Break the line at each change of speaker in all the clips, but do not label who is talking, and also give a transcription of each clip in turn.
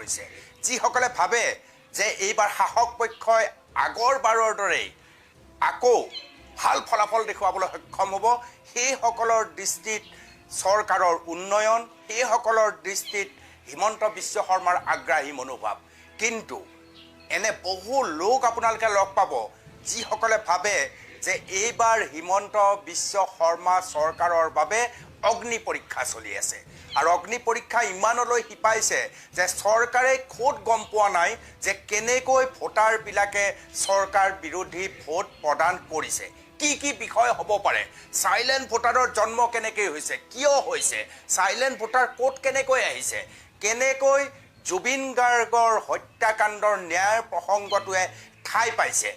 কৰিছে যিসকলে ভাবে যে এইবাৰ শাসক পক্ষই আগৰ বাৰৰ দৰেই আকৌ ভাল ফলাফল দেখুৱাবলৈ সক্ষম হ'ব সেইসকলৰ দৃষ্টিত চৰকাৰৰ উন্নয়ন সেইসকলৰ দৃষ্টিত হিমন্ত বিশ্ব শৰ্মাৰ আগ্ৰাহী মনোভাৱ কিন্তু এনে বহু লোক আপোনালোকে লগ পাব যিসকলে ভাবে যে এইবাৰ হিমন্ত বিশ্ব শৰ্মা চৰকাৰৰ বাবে অগ্নি পৰীক্ষা চলি আছে আৰু অগ্নি পৰীক্ষা ইমানলৈ হিপাইছে যে চৰকাৰে খোদ গম পোৱা নাই যে কেনেকৈ ভোটাৰবিলাকে চৰকাৰ বিৰোধী ভোট প্ৰদান কৰিছে কি বিষয় হ'ব পাৰে সাইলেন্ট ভোটাৰৰ জন্ম কেনেকৈ হৈছে কিয় হৈছে সাইলেন্ট ভোটাৰ কোড কেনেকৈ আহিছে কেনেকৈ জুবিন গাৰ্গৰ হত্যাকাণ্ডৰ ন্যায় প্ৰসংগটোৱে ঠাই পাইছে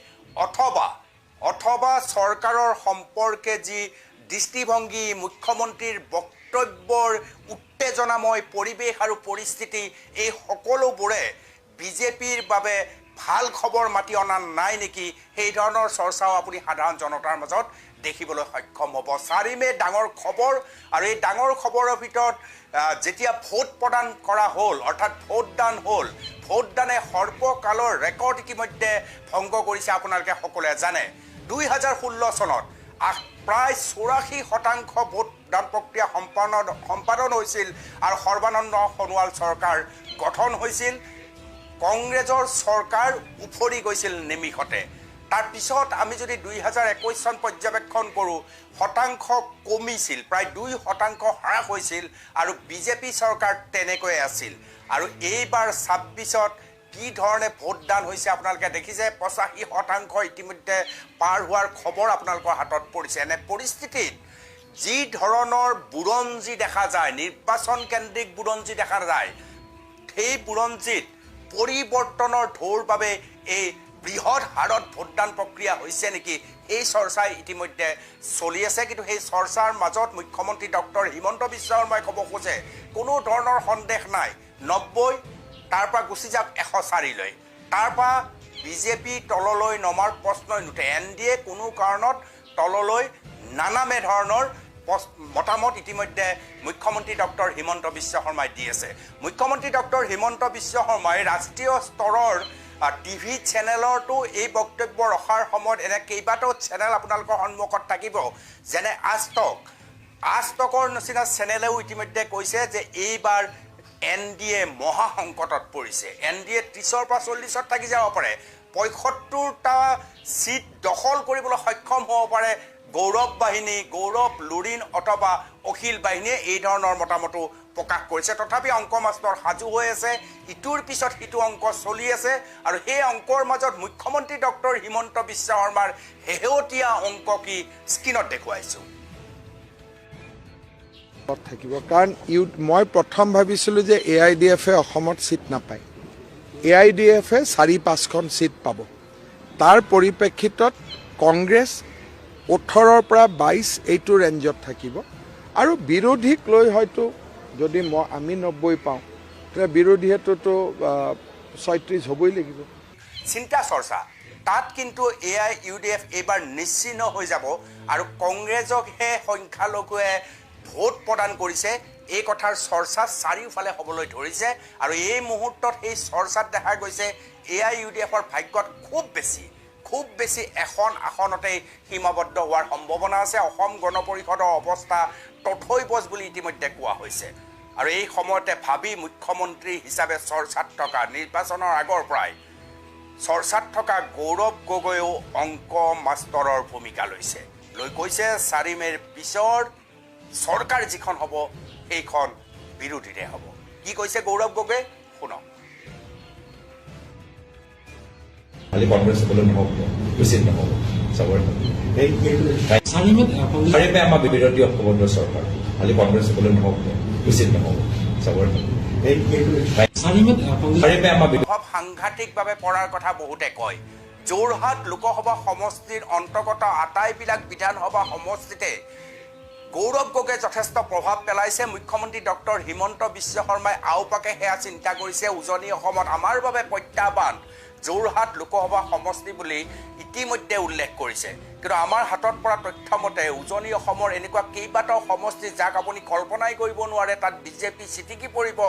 অথবা চৰকাৰৰ সম্পৰ্কে যি দৃষ্টিভংগী মুখ্যমন্ত্ৰীৰ বক্তব্যৰ উত্তেজনাময় পৰিৱেশ আৰু পৰিস্থিতি এই সকলোবোৰে বিজেপিৰ বাবে ভাল খবৰ মাতি অনা নাই নেকি সেই ধৰণৰ চৰ্চাও আপুনি সাধাৰণ জনতাৰ মাজত দেখিবলৈ সক্ষম হ'ব 4 মে ডাঙৰ খবৰ আৰু এই ডাঙৰ খবৰৰ ভিতৰত যেতিয়া ভোট প্ৰদান কৰা হ'ল অৰ্থাৎ ভোটদান হ'ল ভোটদানে সৰ্বকালৰ ৰেকৰ্ড ইতিমধ্যে ভংগ কৰিছে আপোনালোকে সকলোৱে জানে 2016 চনত প্ৰায় 84% ভোটদান প্ৰক্ৰিয়া সম্পাদন হৈছিল আৰু সৰ্বানন্দ সোণোৱাল চৰকাৰ গঠন হৈছিল কংগ্ৰেছৰ চৰকাৰ উফৰি গৈছিল নিমিষতে তাৰ পিছত আমি যদি 2021 চন পৰ্যবেক্ষণ কৰোঁ শতাংশ কমিছিল প্ৰায় 2% হ্ৰাস হৈছিল আৰু বিজেপি চৰকাৰ তেনেকৈ আছিল আৰু এইবাৰ 26ত কি ধৰণে ভোটদান হৈছে আপোনালোকে দেখিছে 85% ইতিমধ্যে পাৰ হোৱাৰ খবৰ আপোনালোকৰ হাতত পৰিছে এনে পৰিস্থিতিত যি ধৰণৰ বুৰঞ্জী দেখা যায় নিৰ্বাচন কেন্দ্ৰিক বুৰঞ্জী দেখা যায় সেই বুৰঞ্জীত পৰিৱৰ্তনৰ ঢৌৰ বাবে এই বৃহৎ হাৰত ভোটদান প্ৰক্ৰিয়া হৈছে নেকি এই চৰ্চাই ইতিমধ্যে চলি আছে কিন্তু সেই চৰ্চাৰ মাজত মুখ্যমন্ত্ৰী ডক্টৰ হিমন্ত বিশ্ব শৰ্মাই ক'ব খোজে কোনো ধৰণৰ সন্দেহ নাই 90 তাৰ পৰা গুচি যাওক 104 লৈ তাৰ পৰা বিজেপি তললৈ নমাৰ প্ৰশ্নই নুঠে এনডিএ কোনো কাৰণত তললৈ নানামে ধৰণৰ মতামত ইতিমধ্যে মুখ্যমন্ত্ৰী ডক্টৰ হিমন্ত বিশ্ব শৰ্মাই দি আছে মুখ্যমন্ত্ৰী ডক্টৰ হিমন্ত বিশ্ব শৰ্মাই ৰাষ্ট্ৰীয় স্তৰৰ টিভি চেনেলৰটো এই বক্তব্য ৰখাৰ সময়ত এনে কেইবাটাও চেনেল আপোনালোকৰ সন্মুখত থাকিব যেনে আজতকৰ নিচিনা চেনেলেও ইতিমধ্যে কৈছে যে এইবাৰ এনডিএ মহা সংকটত পৰিছে এনডিএ 30ৰ পৰা 40ত থাকি যাব পাৰে 75টা সিট দখল কৰিবলৈ সক্ষম হ'ব পাৰে গৌৰৱ বাহিনী গৌৰৱ লুৰিন অথবা অখিল বাহিনীয়ে এই ধৰণৰ মতামতো প্ৰকাশ কৰিছে তথাপি অংক মাষ্টৰ সাজু হৈ আছে ইটোৰ পিছত সিটো অংক চলি আছে আৰু সেই অংকৰ মাজত মুখ্যমন্ত্ৰী ডক্টৰ হিমন্ত বিশ্ব শৰ্মাৰ হেহতীয়া অংক কি স্ক্ৰীনত দেখুৱাইছোঁ
থাকিব কাৰণ মই প্ৰথম ভাবিছিলোঁ যে AIDF অসমত সিট নাপায় AIDF 4-5খন সিট পাব তাৰ পৰিপ্ৰেক্ষিতত কংগ্ৰেছ 18ৰ পৰা 22 এইটো ৰেঞ্জত থাকিব আৰু বিৰোধীক লৈ হয়তো যদি আমি 90 পাওঁ তেতিয়া বিৰোধীহেতুতো 36 হ'বই লাগিব
চিন্তা চৰ্চা তাত কিন্তু AIUDF এইবাৰ নিশ্চিহ্ন হৈ যাব আৰু কংগ্ৰেছকহে সংখ্যালঘুৱে ভোট প্ৰদান কৰিছে এই কথাৰ চৰ্চা চাৰিওফালে হ'বলৈ ধৰিছে আৰু এই মুহূৰ্তত এই চৰ্চাত দেখা গৈছে AIUDFৰ ভাগ্যত খুব বেছি এখন আসনতেই সীমাবদ্ধ হোৱাৰ সম্ভাৱনা আছে অসম গণ পৰিষদৰ অৱস্থা তথৈবচ বুলি ইতিমধ্যে কোৱা হৈছে আৰু এই সময়তে ভাবি মুখ্যমন্ত্ৰী হিচাপে চৰ্চাত থকা নিৰ্বাচনৰ আগৰ পৰাই চৰ্চাত থকা গৌৰৱ গগৈও অংক মাষ্টৰৰ ভূমিকা লৈছে লৈ কৈছে 4 মেৰ পিছৰ চৰকাৰ যিখন হ'ব সেইখন বিৰোধীৰে হ'ব কি কৈছে গৌৰৱ গগৈ শুনক
খালি কংগ্ৰেছ হ'বলৈ নহ'ব উচিত নহ'ব চবৰে চাৰিমে আমাৰ বিৰোধী ঐক্যবদ্ধ চৰকাৰ খালি কংগ্ৰেছ হ'বলৈ নহ'ব উচিত নহ'ব চবৰে
সাংঘাতিকভাৱে পৰাৰ কথা বহুতে কয় যোৰহাট লোকসভা সমষ্টিৰ অন্তৰ্গত আটাইবিলাক বিধানসভা সমষ্টিতে গৌৰৱ গগৈ যথেষ্ট প্ৰভাৱ পেলাইছে মুখ্যমন্ত্ৰী ডক্টৰ হিমন্ত বিশ্ব শৰ্মাই আওপাকে সেয়া চিন্তা কৰিছে উজনি অসমত আমাৰ বাবে প্ৰত্যাহ্বান যোৰহাট লোকসভা সমষ্টি বুলি ইতিমধ্যে উল্লেখ কৰিছে কিন্তু আমাৰ হাতত পৰা তথ্য মতে উজনি অসমৰ এনেকুৱা কেইবাটাও সমষ্টি যাক আপুনি কল্পনাই কৰিব নোৱাৰে তাত বিজেপি চিটিকি পৰিব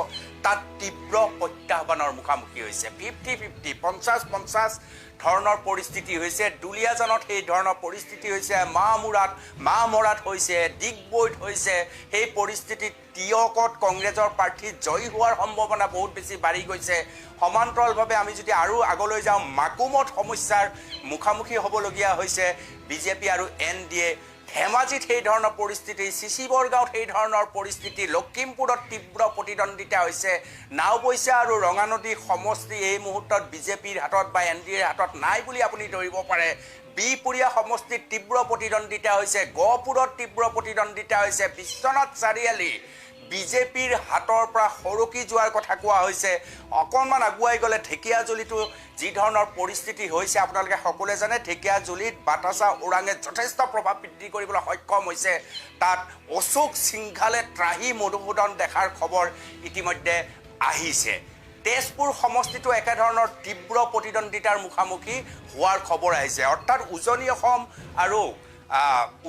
তাত তীব্ৰ প্ৰত্যাহ্বানৰ মুখামুখি হৈছে 50-50 50-50 ধৰণৰ পৰিস্থিতি হৈছে দুলীয়াজানত সেই ধৰণৰ পৰিস্থিতি হৈছে মামৰাত হৈছে ডিগবৈত হৈছে সেই পৰিস্থিতিত টিয়কত কংগ্ৰেছৰ প্ৰাৰ্থী জয়ী হোৱাৰ সম্ভাৱনা বহুত বেছি বাঢ়ি গৈছে সমান্তৰালভাৱে আমি যদি আৰু আগলৈ যাওঁ মাকুমত সমস্যাৰ মুখামুখি হ'বলগীয়া হৈছে বিজেপি আৰু NDA ধেমাজিত সেই ধৰণৰ পৰিস্থিতি চিচিবৰগাঁৱত সেই ধৰণৰ পৰিস্থিতি লখিমপুৰত তীব্ৰ প্ৰতিদ্বন্দ্বিতা হৈছে নাওবৈচা আৰু ৰঙানদী সমষ্টি এই মুহূৰ্তত বিজেপিৰ হাতত বা NDAৰ হাতত নাই বুলি আপুনি ধৰিব পাৰে বিপুৰীয়া সমষ্টিত তীব্ৰ প্ৰতিদ্বন্দ্বিতা হৈছে গহপুৰত তীব্ৰ প্ৰতিদ্বন্দ্বিতা হৈছে বিশ্বনাথ চাৰিআলি বিজেপিৰ হাতৰ পৰা সৰকি যোৱাৰ কথা কোৱা হৈছে অকণমান আগুৱাই গ'লে ঢেকিয়াজুলিটো যি ধৰণৰ পৰিস্থিতি হৈছে আপোনালোকে সকলোৱে জানে ঢেকিয়াজুলিত বাটাচা ওৰাঙে যথেষ্ট প্ৰভাৱ বৃদ্ধি কৰিবলৈ সক্ষম হৈছে তাত অশোক সিংঘালে ত্ৰাহি মধুসূদন দেখাৰ খবৰ ইতিমধ্যে আহিছে তেজপুৰ সমষ্টিটো একেধৰণৰ তীব্ৰ প্ৰতিদ্বন্দ্বিতাৰ মুখামুখি হোৱাৰ খবৰ আহিছে অৰ্থাৎ উজনি অসম আৰু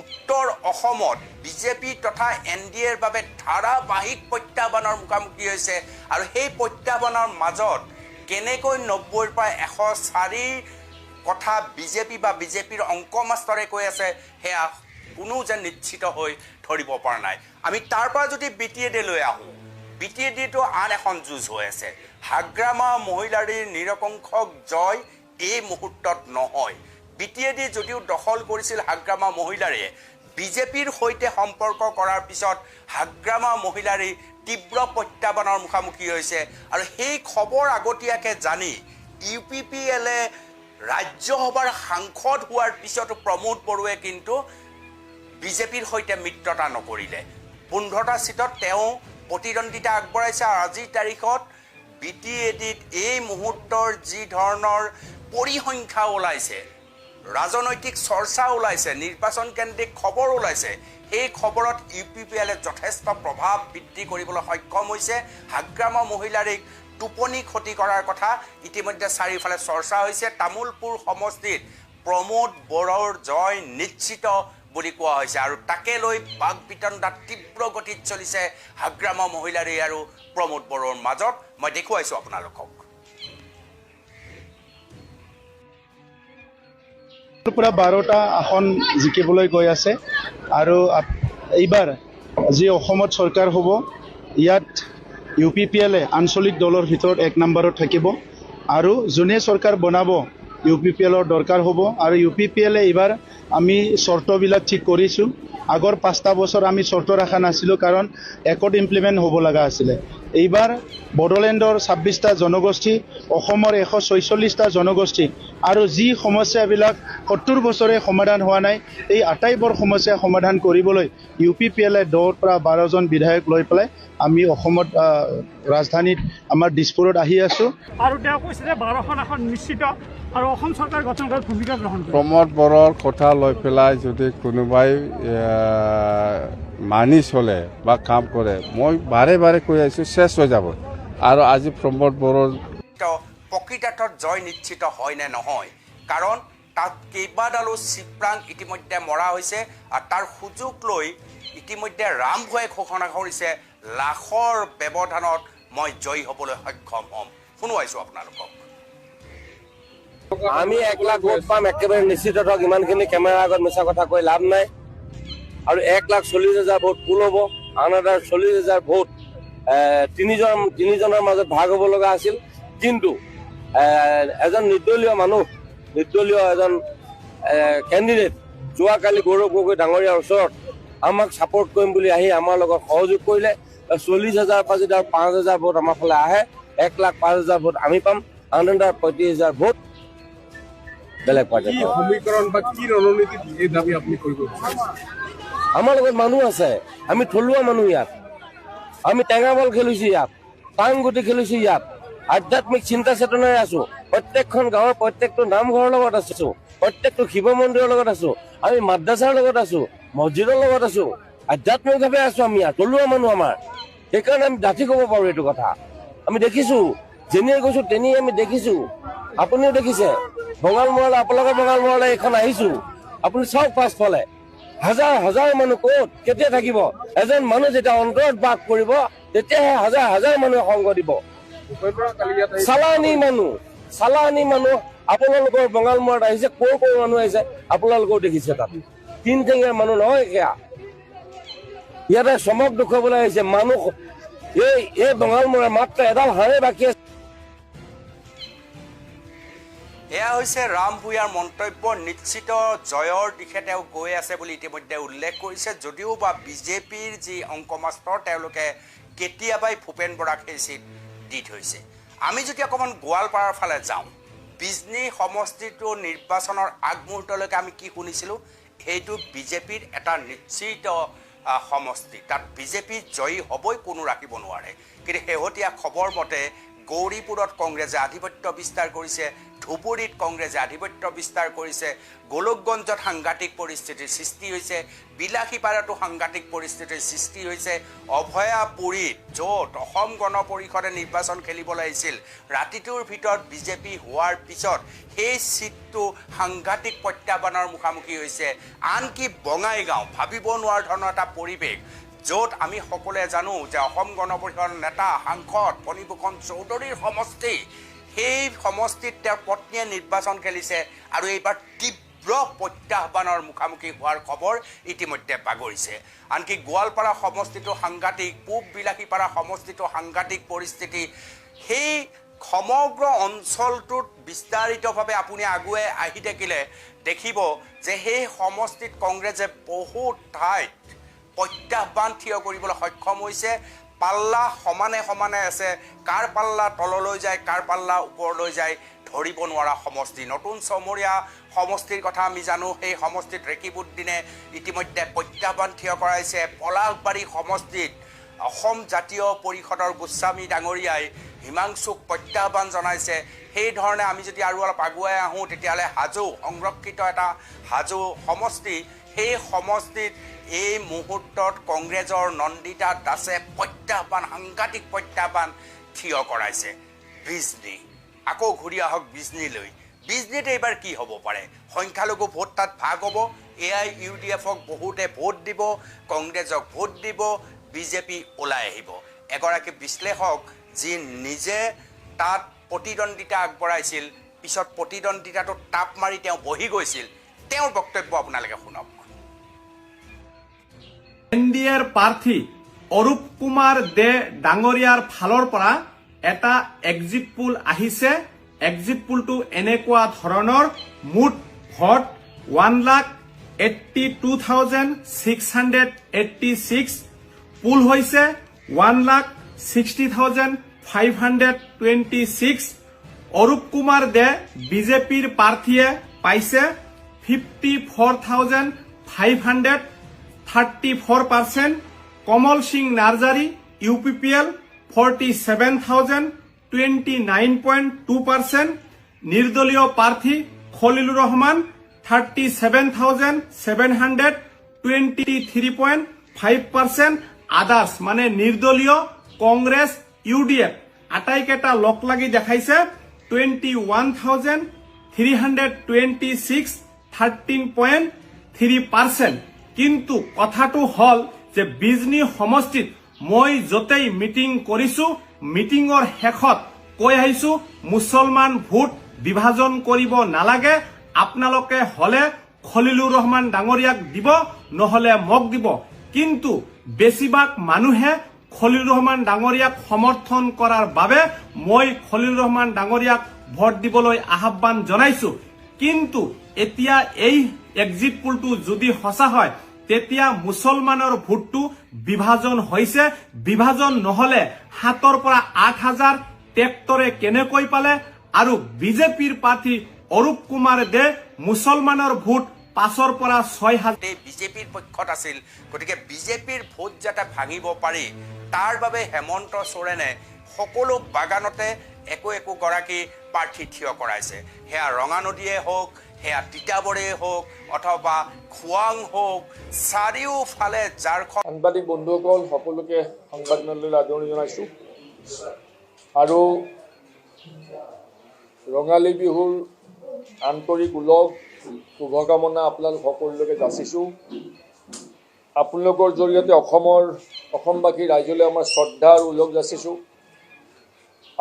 উত্তৰ অসমত বিজেপি তথা NDAৰ বাবে ধাৰাবাহিক প্ৰত্যাহ্বানৰ মুখামুখি হৈছে আৰু সেই প্ৰত্যাহ্বানৰ মাজত কেনেকৈ 90ৰ পৰা 104 কথা বিজেপি বা বিজেপিৰ অংক মাষ্টৰে কৈ আছে সেয়া কোনো যেন নিশ্চিত হৈ ধৰিব পৰা নাই আমি তাৰ পৰা যদি BTADলৈ আহোঁ BTADটো আন এখন যুঁজ হৈ আছে হাগ্ৰামা মহিলাৰীৰ নিৰপেক্ষ জয় এই মুহূৰ্তত নহয় BTAD যদিও দখল কৰিছিল হাগ্ৰামা মহিলাৰীয়ে বিজেপিৰ সৈতে সম্পৰ্ক কৰাৰ পিছত হাগ্ৰামা মহিলাৰী তীব্ৰ প্ৰত্যাহ্বানৰ মুখামুখি হৈছে আৰু সেই খবৰ আগতীয়াকৈ জানি UPPLে ৰাজ্যসভাৰ সাংসদ হোৱাৰ পিছতো প্ৰমোদ বড়োৱে কিন্তু বিজেপিৰ সৈতে মিত্ৰতা নকৰিলে 15টা সিটত তেওঁ প্ৰতিদ্বন্দ্বিতা আগবঢ়াইছে আৰু আজিৰ তাৰিখত BTADত এই মুহূৰ্তৰ যি ধৰণৰ পৰিসংখ্যা ওলাইছে ৰাজনৈতিক চৰ্চা ওলাইছে নিৰ্বাচন কেন্দ্ৰিক খবৰ ওলাইছে এই খবৰত UPPLে যথেষ্ট প্ৰভাৱ বৃদ্ধি কৰিবলৈ সক্ষম হৈছে হাগ্ৰামা মহিলাৰীক টোপনি ক্ষতি কৰাৰ কথা ইতিমধ্যে চাৰিওফালে চৰ্চা হৈছে তামুলপুৰ সমষ্টিত প্ৰমোদ বড়োৰ জয় নিশ্চিত বুলি কোৱা হৈছে আৰু তাকে লৈ বাক বিতণ্ডা তীব্ৰ গতিত চলিছে হাগ্ৰামা মহিলাৰী আৰু প্ৰমোদ বড়োৰ মাজত মই দেখুৱাইছোঁ আপোনালোকক
পুৰা 12টা আসন জিকিবলৈ গৈ আছে আৰু এইবাৰ যি অসমত চৰকাৰ হ'ব ইয়াত UPPLে আঞ্চলিক দলৰ ভিতৰত 1 নম্বৰত থাকিব আৰু যোনে চৰকাৰ বনাব UPPLৰ দৰকাৰ হ'ব আৰু UPPLে এইবাৰ আমি চৰ্তবিলাক ঠিক কৰিছোঁ আগৰ 5টা বছৰ আমি চৰ্ত ৰাখা নাছিলোঁ কাৰণ একত ইমপ্লিমেণ্ট হ'ব লগা আছিলে এইবাৰ বড়োলেণ্ডৰ 26টা জনগোষ্ঠী অসমৰ 146টা জনগোষ্ঠী আৰু যি সমস্যাবিলাক 70 বছৰে সমাধান হোৱা নাই এই আটাইবোৰ সমস্যা সমাধান কৰিবলৈ UPPLে 10 পৰা 12 জন বিধায়ক লৈ পেলাই আমি অসমত ৰাজধানীত আমাৰ দিছপুৰত আহি আছোঁ
আৰু তেওঁ কৈছে যে 12খন আসন নিশ্চিত আৰু অসম চৰকাৰ গঠন কৰাৰ ভূমিকা গ্ৰহণ কৰে
প্ৰমোদ বড়োৰ কথা লৈ পেলাই যদি কোনোবাই মানি চলে বা কাম কৰে মই বাৰে বাৰে কৈ আছোঁ শেষ হৈ যাব আৰু আজি প্ৰমোদ বড়োৰ
প্ৰকৃতাৰ্থত জয় নিশ্চিত হয় নে নহয় কাৰণ তাত কেইবাডালো চিপ্ৰাং ইতিমধ্যে মৰা হৈছে আৰু তাৰ সুযোগ লৈ ইতিমধ্যে ৰামভয়ে ঘোষণা কৰিছে লাখৰ ব্যৱধানত মই জয়ী হ'বলৈ সক্ষম হ'ম শুনুৱাইছোঁ আপোনালোকক
আমি 1 লাখ ভোট পাম একেবাৰে নিশ্চিত থাকক ইমানখিনি কেমেৰাৰ আগত মিছা কথা কৈ লাভ নাই আৰু 1,40,000 ভোট পুল হ'ব আন এটা 40,000 ভোট তিনিজনৰ মাজত ভাগ হ'ব লগা আছিল কিন্তু এজন নিৰ্দলীয় মানুহ নিৰ্দলীয় এজন কেণ্ডিডেট যোৱাকালি গৌৰৱ গগৈ ডাঙৰীয়াৰ ওচৰত আমাক ছাপোৰ্ট কৰিম বুলি আহি আমাৰ লগত সহযোগ কৰিলে 40,000 পৰা যদি 5,000 ভোট আমাৰ ফালে আহে 1,05,000 ভোট আমি পাম 35,000 ভোট বেলেগ পাৰ্টি
সমীকৰণ বা কি ৰণনীতি এই দাবী আপুনি কৰিব
আমাৰ লগত মানুহ আছে আমি থলুৱা মানুহ ইয়াত আমি টেঙাবল খেলিছোঁ ইয়াত টাংগুটি খেলিছোঁ ইয়াত আধ্যাত্মিক চিন্তা চেতনাৰে আছোঁ প্ৰত্যেকখন গাঁৱৰ প্ৰত্যেকটো নামঘৰৰ লগত আছোঁ প্ৰত্যেকটো শিৱ মন্দিৰৰ লগত আছোঁ আমি মাদ্ৰাছাৰ লগত আছোঁ মছজিদৰ লগত আছোঁ আধ্যাত্মিকভাৱে আছোঁ আমি ইয়াত থলুৱা মানুহ আমাৰ সেইকাৰণে আমি ডাঠি ক'ব পাৰোঁ এইটো কথা আমি দেখিছোঁ যেনিয়ে গৈছোঁ তেনিয়ে আমি দেখিছোঁ আপুনিও দেখিছে বঙালমৰালৈ আপোনালোকৰ বঙালমৰালৈ এইখন আহিছোঁ আপুনি চাওক পাছফালে হাজাৰ হাজাৰ মানুহ ক'ত কেতিয়া থাকিব এজন মানুহ যেতিয়া অন্তৰত বাস কৰিব তেতিয়াহে হাজাৰ হাজাৰ মানুহে সংগ দিব চালানী মানুহ আপোনালোকৰ বঙালমৰাত আহিছে কৰ মানুহ আহিছে আপোনালোকেও দেখিছে তাত 3 ঠেঙীয়া মানুহ নহয় সেয়া ইয়াতে চমক দেখুৱাবলৈ আহিছে মানুহ এই বঙালমৰা মাত্ৰ এডাল হাড়ে বাকী আছে
এয়া হৈছে ৰাম ভূঞাৰ মন্তব্য নিশ্চিত জয়ৰ দিশে তেওঁ গৈ আছে বুলি ইতিমধ্যে উল্লেখ কৰিছে যদিও বা বিজেপিৰ যি অংকমাষ্টৰ তেওঁলোকে কেতিয়াবাই ভূপেন বৰাক সেই চিট দি থৈছে আমি যদি অকণমান গোৱালপাৰাৰ ফালে যাওঁ বিজনী সমষ্টিটো নিৰ্বাচনৰ আগমুহূৰ্তলৈকে আমি কি শুনিছিলোঁ সেইটো বিজেপিৰ এটা নিশ্চিত সমষ্টি তাত বিজেপি জয়ী হ'বই কোনো ৰাখিব নোৱাৰে কিন্তু শেহতীয়া খবৰ মতে গৌৰীপুৰত কংগ্ৰেছে আধিপত্য বিস্তাৰ কৰিছে ধুবুৰীত কংগ্ৰেছে আধিপত্য বিস্তাৰ কৰিছে গোলকগঞ্জত সাংঘাতিক পৰিস্থিতিৰ সৃষ্টি হৈছে বিলাসীপাৰাতো সাংঘাতিক পৰিস্থিতিৰ সৃষ্টি হৈছে অভয়াপুৰীত য'ত অসম গণ পৰিষদে নিৰ্বাচন খেলিবলৈ আহিছিল ৰাতিটোৰ ভিতৰত বিজেপি হোৱাৰ পিছত সেই চিটটো সাংঘাতিক প্ৰত্যাহ্বানৰ মুখামুখি হৈছে আনকি বঙাইগাঁও ভাবিব নোৱাৰা ধৰণৰ এটা পৰিৱেশ য'ত আমি সকলোৱে জানো যে অসম গণ পৰিষদৰ নেতা সাংসদ ফণীভূষণ চৌধুৰীৰ সমষ্টি সেই সমষ্টিত তেওঁৰ পত্নীয়ে নিৰ্বাচন খেলিছে আৰু এইবাৰ তীব্ৰ প্ৰত্যাহ্বানৰ মুখামুখি হোৱাৰ খবৰ ইতিমধ্যে বাগৰিছে আনকি গোৱালপাৰা সমষ্টিটো সাংঘাতিক পূব বিলাসীপাৰা সমষ্টিটো সাংঘাতিক পৰিস্থিতি সেই সমগ্ৰ অঞ্চলটোত বিস্তাৰিতভাৱে আপুনি আগুৱাই আহি থাকিলে দেখিব যে সেই সমষ্টিত কংগ্ৰেছে বহুত ঠাইত প্ৰত্যাহ্বান থিয় কৰিবলৈ সক্ষম হৈছে পাল্লা সমানে সমানে আছে কাৰ পাল্লা তললৈ যায় কাৰ পাল্লা ওপৰলৈ যায় ধৰিব নোৱাৰা সমষ্টি নতুন চমৰীয়া সমষ্টিৰ কথা আমি জানো সেই সমষ্টিত ৰেকিবুদ্দিনে ইতিমধ্যে প্ৰত্যাহ্বান থিয় কৰাইছে পলাশবাৰী সমষ্টিত অসম জাতীয় পৰিষদৰ গোস্বামী ডাঙৰীয়াই হিমাংশুক প্ৰত্যাহ্বান জনাইছে সেই ধৰণে আমি যদি আৰু অলপ আগুৱাই আহোঁ তেতিয়াহ'লে হাজো সংৰক্ষিত এটা হাজো সমষ্টি সেই সমষ্টিত এই মুহূৰ্তত কংগ্ৰেছৰ নন্দিতা দাসে প্ৰত্যাহ্বান সাংঘাতিক প্ৰত্যাহ্বান থিয় কৰাইছে বিজনী আকৌ ঘূৰি আহক বিজনীলৈ বিজনীত এইবাৰ কি হ'ব পাৰে সংখ্যালঘু ভোট তাত ভাগ হ'ব AIUDFক বহুতে ভোট দিব কংগ্ৰেছক ভোট দিব বিজেপি ওলাই আহিব এগৰাকী বিশ্লেষক যি নিজে তাত প্ৰতিদ্বন্দ্বিতা আগবঢ়াইছিল পিছত প্ৰতিদ্বন্দ্বিতাটো টাপ মাৰি তেওঁ বহি গৈছিল তেওঁৰ বক্তব্য আপোনালোকে শুনক
এনডিএৰ প্ৰাৰ্থী অৰূপ কুমাৰ দে ডাঙৰীয়াৰ ফালৰ পৰা এটা এক্সিট পোল আহিছে এক্সিট পোলটো এনেকুৱা ধৰণৰ মুঠ ভোট 1,82,686 পোল হৈছে 1,60,526 অৰূপ কুমাৰ দে বিজেপিৰ প্ৰাৰ্থীয়ে পাইছে 54,534%, কমল সিং নাৰ্জাৰী UPPL 47,029.2%, নিৰ্দলীয় প্ৰাৰ্থী খলিলুৰ ৰহমান 37,723.5%, আদাৰ্স মানে নিৰ্দলীয় কংগ্ৰেছ UDF আটাইকেইটা লগ লাগি দেখাইছে 21,326 13.3%. কিন্তু কথাটো হল যে বিজনী সমষ্টিত মই যতেই মিটিং কৰিছো মিটিংৰ শেষত কৈ আহিছো মুছলমান ভোট বিভাজন কৰিব নালাগে আপোনালোকে হলে খলিলুৰ ৰহমান ডাঙৰীয়াক দিব নহলে মোক দিব কিন্তু বেছিভাগ মানুহে খলিলুৰ ৰহমান ডাঙৰীয়াক সমৰ্থন কৰাৰ বাবে মই খলিলুৰ ৰহমান ডাঙৰীয়াক ভোট দিবলৈ আহ্বান জনাইছো কিন্তু এতিয়া এই এক্সিট পোলটো যদি সঁচা হয় তেতিয়া মুছলমানৰ ভোটটো বিভাজন হৈছে বিভাজন নহলে 7 পৰা 8,000 ট্ৰেক্টৰে কেনেকৈ পালে আৰু বিজেপিৰ প্ৰাৰ্থী অৰূপ কুমাৰ দে মুছলমানৰ ভোট 5 পৰা 6,000
বিজেপিৰ পক্ষত আছিল গতিকে বিজেপিৰ ভোট যাতে ভাঙিব পাৰি তাৰ বাবে হেমন্ত সোৰেনে সকলো বাগানতে একো গৰাকী প্ৰাৰ্থী থিয় কৰাইছে হেয়া ৰঙানদীয়ে হওক হেয়া তিতাবৰে হওক অথবা খুৱাং হওক চাৰিওফালে ঝাৰখণ্ড
সাংবাদিক বন্ধুসকল সকলোকে সংবাদ মেললৈ আদৰণি জনাইছোঁ আৰু ৰঙালী বিহুৰ আন্তৰিক উলহ শুভকামনা আপোনালোক সকলোলৈকে যাচিছোঁ। আপোনালোকৰ জৰিয়তে অসমবাসী ৰাইজলৈ আমাৰ শ্ৰদ্ধা আৰু উলগ যাচিছোঁ।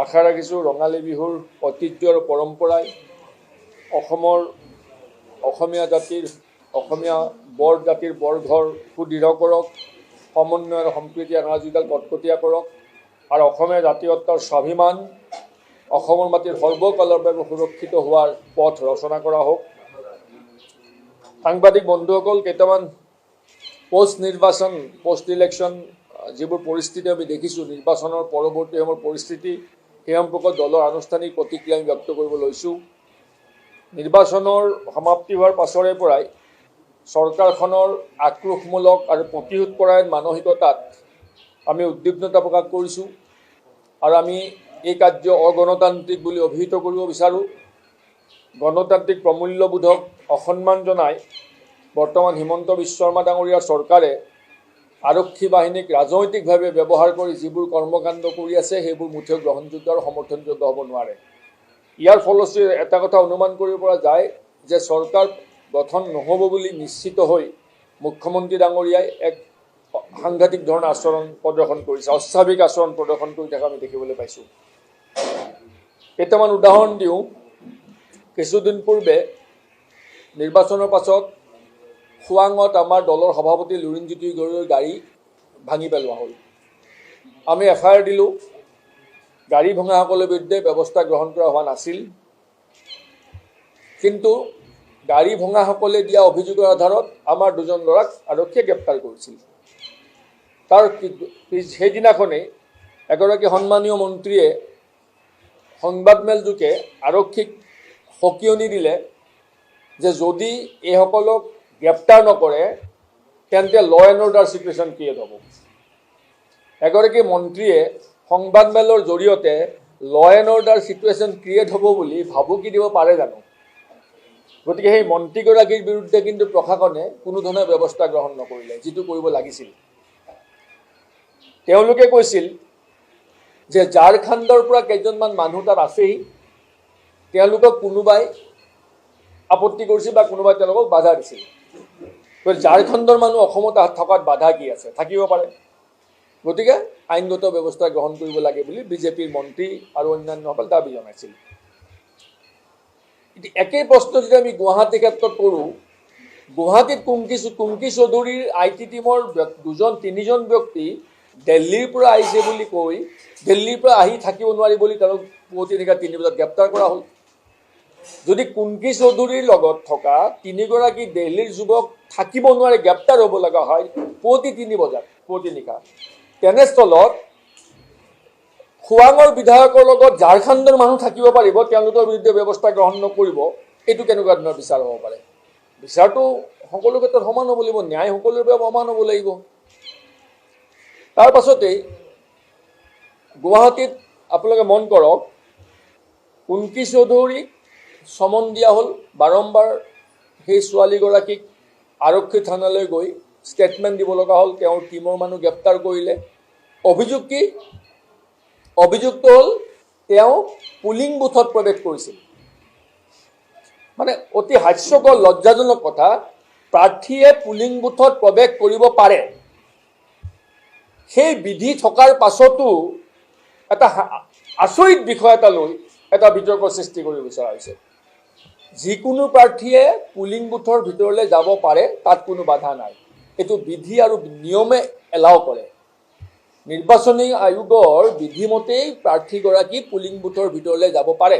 আশা ৰাখিছোঁ ৰঙালী বিহুৰ ঐতিহ্য আৰু পৰম্পৰাই অসমীয়া বৰ জাতিৰ বৰঘৰ সুদৃঢ় কৰক, সমন্বয় আৰু সম্প্ৰীতি এনাজীডাল কটকটীয়া কৰক, আৰু অসমীয়া জাতীয়ত্বৰ স্বাভিমান অসমৰ মাটিৰ সৰ্বকালৰ বাবে সুৰক্ষিত হোৱাৰ পথ ৰচনা কৰা হওক। সাংবাদিক বন্ধুসকল, কেইটামান পোষ্ট ইলেকশ্যন যিবোৰ পৰিস্থিতি আমি দেখিছোঁ, নিৰ্বাচনৰ পৰৱৰ্তী সময়ৰ পৰিস্থিতি, সেই সম্পৰ্কত দলৰ আনুষ্ঠানিক প্ৰতিক্ৰিয়া আমি ব্যক্ত কৰিব লৈছোঁ। নিৰ্বাচনৰ সমাপ্তি হোৱাৰ পাছৰে পৰাই চৰকাৰখনৰ আক্ৰোশমূলক আৰু প্ৰতিশোধ পৰায়ণ মানসিকতাত আমি উদ্বিগ্নতা প্ৰকাশ কৰিছোঁ, আৰু আমি এই কাৰ্য অগণতান্ত্ৰিক বুলি অভিহিত কৰিব বিচাৰোঁ। গণতান্ত্ৰিক প্ৰমূল্যবোধক অসন্মান জনাই বৰ্তমান হিমন্ত বিশ্ব শৰ্মা ডাঙৰীয়াৰ চৰকাৰে আৰক্ষী বাহিনীক ৰাজনৈতিকভাৱে ব্যৱহাৰ কৰি যিবোৰ কৰ্মকাণ্ড কৰি আছে, সেইবোৰ মুঠেও গ্ৰহণযোগ্য আৰু সমৰ্থনযোগ্য হ'ব নোৱাৰে। ইয়াৰ ফলশ্ৰুতিত এটা কথা অনুমান কৰিব পৰা যায় যে চৰকাৰ গঠন নহ'ব বুলি নিশ্চিত হৈ মুখ্যমন্ত্ৰী ডাঙৰীয়াই এক সাংঘাতিক ধৰণৰ আচৰণ প্ৰদৰ্শন কৰিছে, অস্বাভাৱিক আচৰণ প্ৰদৰ্শন কৰি থকা আমি দেখিবলৈ পাইছোঁ। কেইটামান উদাহৰণ দিওঁ। কিছুদিন পূৰ্বে নিৰ্বাচনৰ পাছত খোৱাঙত আমাৰ দলৰ সভাপতি লুৰিণজ্যোতি গগৈৰ গাড়ী ভাঙি পেলোৱা হ'ল। আমি এফআইআৰ দিলোঁ। গাড়ী ভঙাসকলৰ বিৰুদ্ধে ব্যৱস্থা গ্ৰহণ কৰা হোৱা নাছিল, কিন্তু গাড়ী ভঙাসকলে দিয়া অভিযোগৰ আধাৰত আমাৰ দুজন ল'ৰাক আৰক্ষীয়ে গ্ৰেপ্তাৰ কৰিছিল। তাৰ সেইদিনাখনেই এগৰাকী সন্মানীয় মন্ত্ৰীয়ে সংবাদমেলযোগে আৰক্ষীক সকিয়নি দিলে যে যদি এইসকলক গ্ৰেপ্তাৰ নকৰে তেন্তে ল এণ্ড অৰ্ডাৰ চিটুৱেশ্যন ক্ৰিয়েট হ'ব। এগৰাকী মন্ত্ৰীয়ে সংবাদমেলৰ জৰিয়তে ল এণ্ড অৰ্ডাৰ চিটুৱেশ্যন ক্ৰিয়েট হ'ব বুলি ভাবুকি দিব পাৰে জানো? গতিকে সেই মন্ত্ৰীগৰাকীৰ বিৰুদ্ধে কিন্তু প্ৰশাসনে কোনো ধৰণৰ ব্যৱস্থা গ্ৰহণ নকৰিলে, যিটো কৰিব লাগিছিল। তেওঁলোকে কৈছিল যে ঝাৰখণ্ডৰ পৰা কেইজনমান মানুহ তাত আছেই, তেওঁলোকক কোনোবাই আপত্তি কৰিছিল বা কোনোবাই তেওঁলোকক বাধা দিছিল। ঝাৰখণ্ডৰ মানুহ অসমত থকাত বাধা কি আছে? থাকিব পাৰে। গতিকে আইনগত ব্যৱস্থা গ্ৰহণ কৰিব লাগে বুলি বিজেপিৰ মন্ত্ৰী আৰু অন্যান্যসকল দাবী জনাইছিল। একেই প্ৰশ্ন যদি আমি গুৱাহাটীৰ ক্ষেত্ৰত কৰোঁ, গুৱাহাটীত কুংকি চৌধুৰীৰ IT টিমৰ 2-3জন ব্যক্তি দিল্লীৰ পৰা আহিছে বুলি কৈ দিল্লীৰ পৰা আহি থাকিব নোৱাৰি বুলি তেওঁলোক পুৱতি নিশা 3 বজাত গ্ৰেপ্তাৰ কৰা হ'ল। যদি কুংকি চৌধুৰীৰ লগত থকা 3গৰাকী দিল্লীৰ যুৱক থাকিব নোৱাৰে, গ্ৰেপ্তাৰ হ'ব লগা হয় পুৱতি 3 বজাত পুৱতি নিশা, তেনেস্থলত খোৱাঙৰ বিধায়কৰ লগত ঝাৰখণ্ডৰ মানুহ থাকিব পাৰিব, তেওঁলোকৰ বিৰুদ্ধে ব্যৱস্থা গ্ৰহণ নকৰিব, এইটো কেনেকুৱা ধৰণৰ বিচাৰ হ'ব পাৰে? বিচাৰটো সকলো ক্ষেত্ৰত সমান হ'ব লাগিব, ন্যায় সকলোৰে বাবে সমান হ'ব লাগিব। তাৰ পাছতেই গুৱাহাটীত আপোনালোকে মন কৰক, কুংকি চৌধুৰীক চমন দিয়া হ'ল। বাৰম্বাৰ সেই ছোৱালীগৰাকীক আৰক্ষী থানালৈ গৈ ষ্টেটমেণ্ট দিব লগা হ'ল, তেওঁৰ টীমৰ মানুহ গ্ৰেপ্তাৰ কৰিলে। অভিযোগ কি? অভিযুক্ত হ'ল তেওঁ পুলিং বুথত প্ৰৱেশ কৰিছিল। মানে অতি হাস্যকৰ লজ্জাজনক কথা, প্ৰাৰ্থীয়ে পুলিং বুথত প্ৰৱেশ কৰিব পাৰে, সেই বিধি থকাৰ পাছতো এটা আচৰিত বিষয় এটা লৈ এটা বিতৰ্কৰ সৃষ্টি কৰিব বিচৰা হৈছে। যিকোনো প্ৰাৰ্থীয়ে পুলিং বুথৰ ভিতৰলৈ যাব পাৰে, তাত কোনো বাধা নাই, এইটো বিধি আৰু নিয়মে এলাও কৰে। নিৰ্বাচনী আয়োগৰ বিধিমতেই প্ৰাৰ্থীগৰাকী পুলিং বুথৰ ভিতৰলৈ যাব পাৰে।